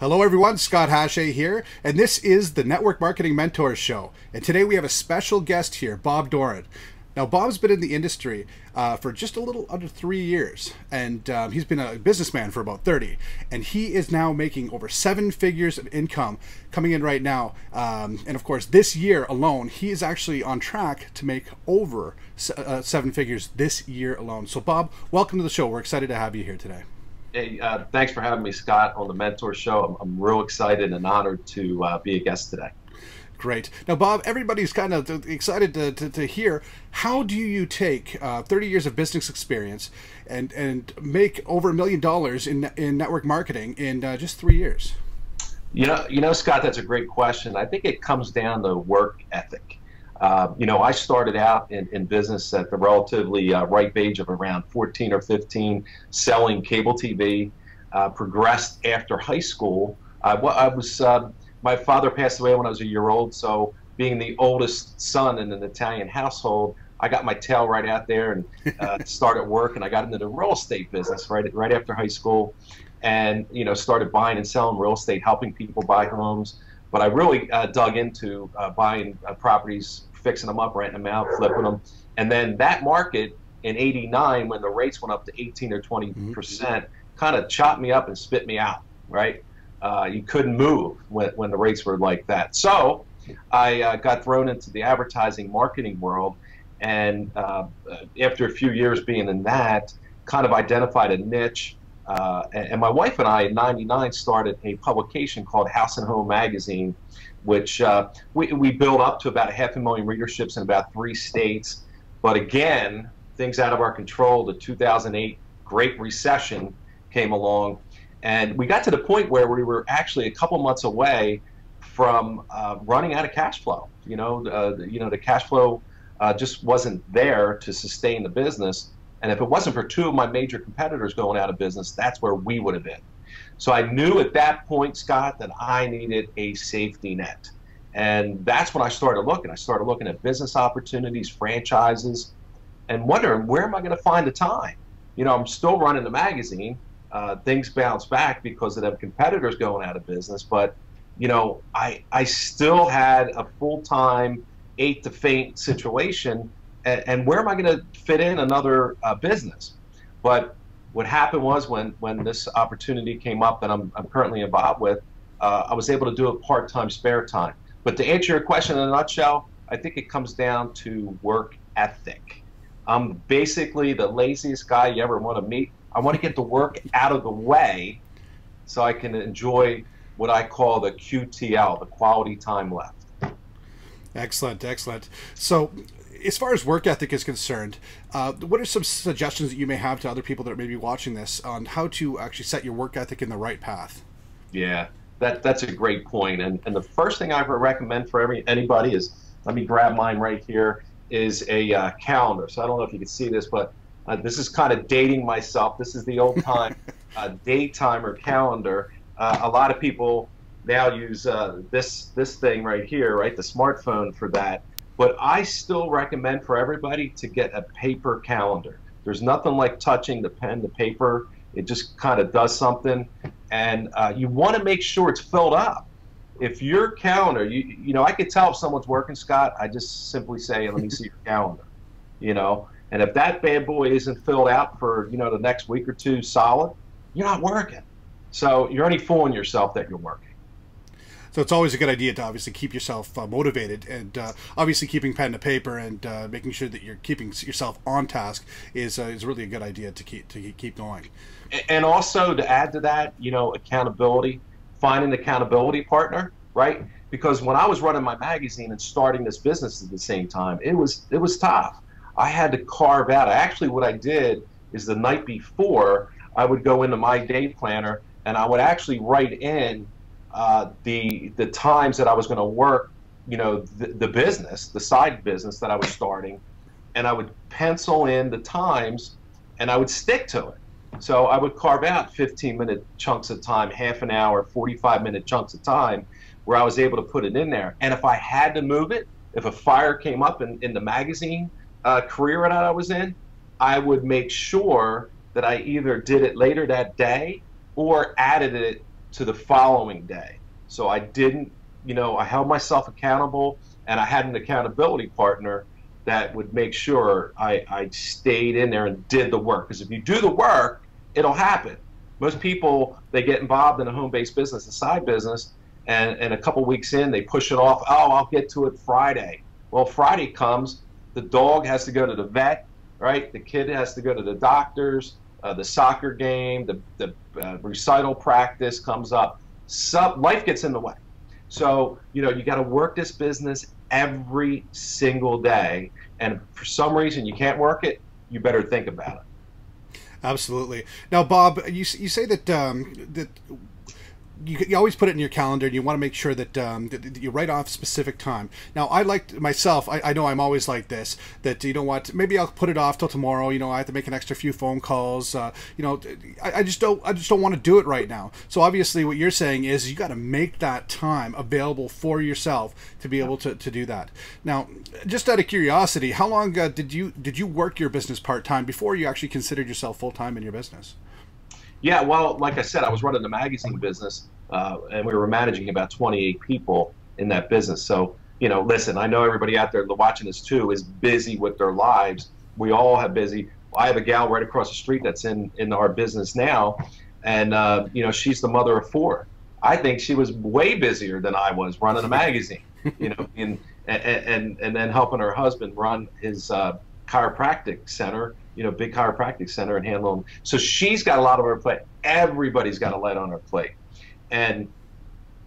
Hello everyone, Scott Hache here, and this is the Network Marketing Mentors Show. And today we have a special guest here, Bob Doran. Now Bob's been in the industry for just a little under 3 years, and he's been a businessman for about 30. And he is now making over 7 figures of income coming in right now. And of course, this year alone, he is actually on track to make over 7 figures this year alone. So Bob, welcome to the show. We're excited to have you here today. Hey, thanks for having me, Scott, on the Mentor Show. I'm real excited and honored to be a guest today. Great. Now, Bob, everybody's kind of excited to hear, how do you take 30 years of business experience and make over $1 million in network marketing in just 3 years? You know, Scott, that's a great question. I think it comes down to work ethic. I started out in business at the relatively ripe age of around 14 or 15, selling cable TV. Progressed after high school. My father passed away when I was a year old, so being the oldest son in an Italian household, I got my tail right out there and started work, and I got into the real estate business right after high school, and started buying and selling real estate, helping people buy homes. But I really dug into buying properties, fixing them up, renting them out, flipping them. And then that market in '89, when the rates went up to 18 or 20%, kind of chopped me up and spit me out, right? You couldn't move when the rates were like that. So I got thrown into the advertising marketing world. And after a few years being in that, kind of identified a niche. And my wife and I in '99 started a publication called House and Home Magazine, which we built up to about 500,000 readerships in about 3 states. But again, things out of our control. The 2008 Great Recession came along, and we got to the point where we were actually a couple months away from running out of cash flow. The cash flow just wasn't there to sustain the business. And if it wasn't for 2 of my major competitors going out of business, that's where we would have been. So I knew at that point, Scott, that I needed a safety net. And that's when I started looking. I started looking at business opportunities, franchises, and wondering, where am I going to find the time? I'm still running the magazine. Things bounce back because of them competitors going out of business. But, I still had a full-time, ate to faint situation. And where am I going to fit in another business? But what happened was when this opportunity came up that I'm currently involved with, I was able to do it part-time, spare time. But to answer your question in a nutshell, I think it comes down to work ethic. I'm basically the laziest guy you ever want to meet. I want to get the work out of the way so I can enjoy what I call the QTL, the quality time left. Excellent, excellent. So, as far as work ethic is concerned, what are some suggestions that you may have to other people that are maybe watching this on how to actually set your work ethic in the right path? Yeah, that's a great point. And the first thing I would recommend for anybody is, let me grab mine right here, is a calendar. So I don't know if you can see this, but this is kind of dating myself. This is the old time daytimer calendar. A lot of people now use this thing right here, right, the smartphone for that. But I still recommend for everybody to get a paper calendar. There's nothing like touching the pen, the paper. It just kind of does something. And you want to make sure it's filled up. If your calendar, I could tell if someone's working, Scott. I just simply say, let me see your calendar. And if that bad boy isn't filled out for, the next week or 2 solid, you're not working. So you're only fooling yourself that you're working. So it's always a good idea to obviously keep yourself motivated, and obviously keeping pen to paper and making sure that you're keeping yourself on task is really a good idea to keep going. And also to add to that, accountability, find an accountability partner, right? Because when I was running my magazine and starting this business at the same time, it was tough. I had to carve out. What I did is the night before, I would go into my day planner and I would actually write in the times that I was going to work, the business, the side business that I was starting, and I would pencil in the times and I would stick to it. So I would carve out 15-minute chunks of time, half an hour, 45-minute chunks of time where I was able to put it in there. And if I had to move it, if a fire came up in the magazine career that I was in, I would make sure that I either did it later that day or added it to the following day. So I didn't, I held myself accountable, and I had an accountability partner that would make sure I stayed in there and did the work. Because if you do the work, it'll happen. Most people, they get involved in a home-based business, a side business, and a couple weeks in, they push it off. Oh, I'll get to it Friday. Well, Friday comes, the dog has to go to the vet, right? The kid has to go to the doctors, the soccer game, the recital practice comes up. Life gets in the way. So, you got to work this business every single day. And if for some reason you can't work it, you better think about it. Absolutely. Now, Bob, you say that that you always put it in your calendar, and you want to make sure that you write off specific time. Now, I like myself, I know I'm always like this, that maybe I'll put it off till tomorrow. I have to make an extra few phone calls. I just don't want to do it right now. So obviously, what you're saying is you got to make that time available for yourself to be able to do that. Now, just out of curiosity, how long did you work your business part time before you actually considered yourself full time in your business? Yeah, well, like I said, I was running the magazine business, and we were managing about 28 people in that business. So, listen, I know everybody out there watching this too is busy with their lives. We all have busy. I have a gal right across the street that's in our business now, and she's the mother of 4. I think she was way busier than I was running a magazine, and then helping her husband run his chiropractic center. Big chiropractic center and handling. So she's got a lot on her plate. Everybody's got a lot on her plate, and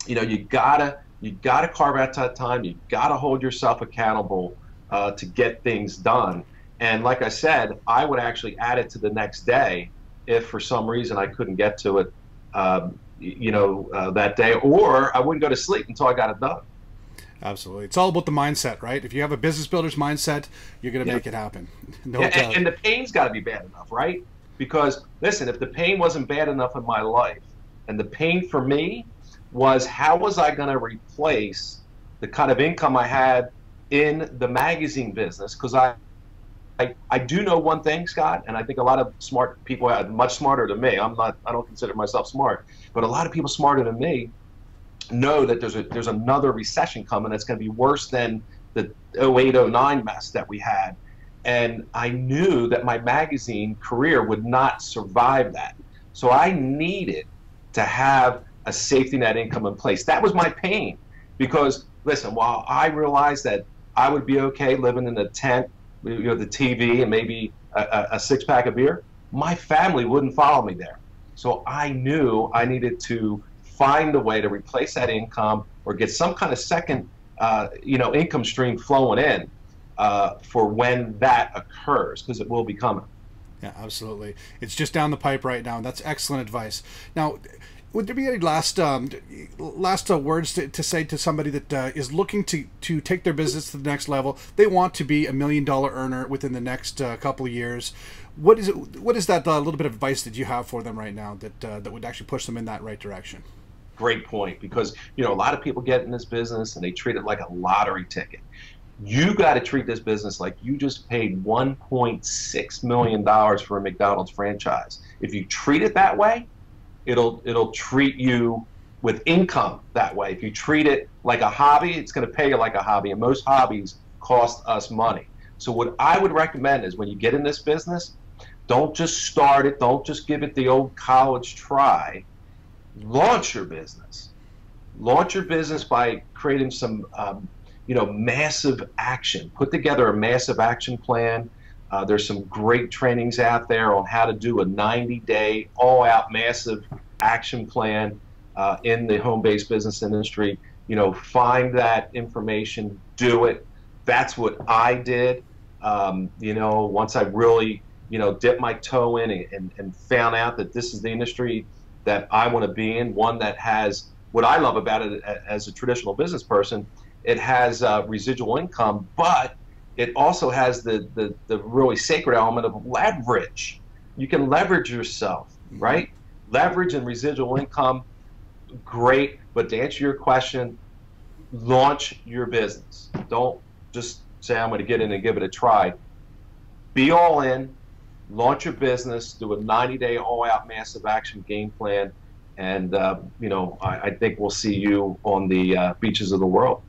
you gotta carve out that time. You gotta hold yourself accountable to get things done. And like I said, I would actually add it to the next day if for some reason I couldn't get to it, that day, or I wouldn't go to sleep until I got it done. Absolutely. It's all about the mindset, right? If you have a business builder's mindset, you're going to make it happen. No doubt. And the pain's got to be bad enough, right? Because, listen, if the pain wasn't bad enough in my life, and the pain for me was how was I going to replace the kind of income I had in the magazine business? Because I do know one thing, Scott, and I think a lot of smart people are much smarter than me. I don't consider myself smart, but a lot of people smarter than me know that there's another recession coming that's going to be worse than the 08-09 mess that we had. And I knew that my magazine career would not survive that. So I needed to have a safety net income in place. That was my pain. Because, listen, while I realized that I would be okay living in a tent, the TV, and maybe a six-pack of beer, my family wouldn't follow me there. So I knew I needed to find a way to replace that income or get some kind of second, income stream flowing in for when that occurs, because it will be coming. Yeah, absolutely. It's just down the pipe right now. That's excellent advice. Now, would there be any last words to say to somebody that is looking to take their business to the next level? They want to be $1 million earner within the next couple of years. What is that little bit of advice that you have for them right now that would actually push them in that right direction? Great point, because a lot of people get in this business and they treat it like a lottery ticket. You got to treat this business like you just paid $1.6 million for a McDonald's franchise. If you treat it that way, it'll treat you with income that way. If you treat it like a hobby, it's going to pay you like a hobby, and most hobbies cost us money. So what I would recommend is when you get in this business, don't just start it, don't just give it the old college try. Launch your business. Launch your business by creating some, massive action. Put together a massive action plan. There's some great trainings out there on how to do a 90-day, all-out, massive action plan in the home-based business industry. Find that information, do it. That's what I did. Once I really, dipped my toe in and found out that this is the industry that I want to be in, one that has what I love about it as a traditional business person. It has residual income, but it also has the really sacred element of leverage. You can leverage yourself, right? Leverage and residual income, great. But to answer your question, launch your business. Don't just say, I'm going to get in and give it a try. Be all in. Launch your business, do a 90-day all-out massive action game plan, And I think we'll see you on the beaches of the world.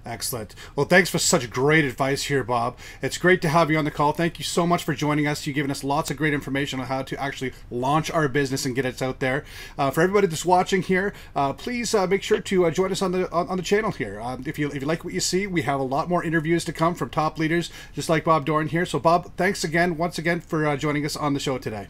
Excellent. Well, thanks for such great advice here, Bob. It's great to have you on the call. Thank you so much for joining us. You've given us lots of great information on how to actually launch our business and get it out there. For everybody that's watching here, please make sure to join us on the channel here. If you like what you see, we have a lot more interviews to come from top leaders, just like Bob Doran here. So, Bob, thanks once again for joining us on the show today.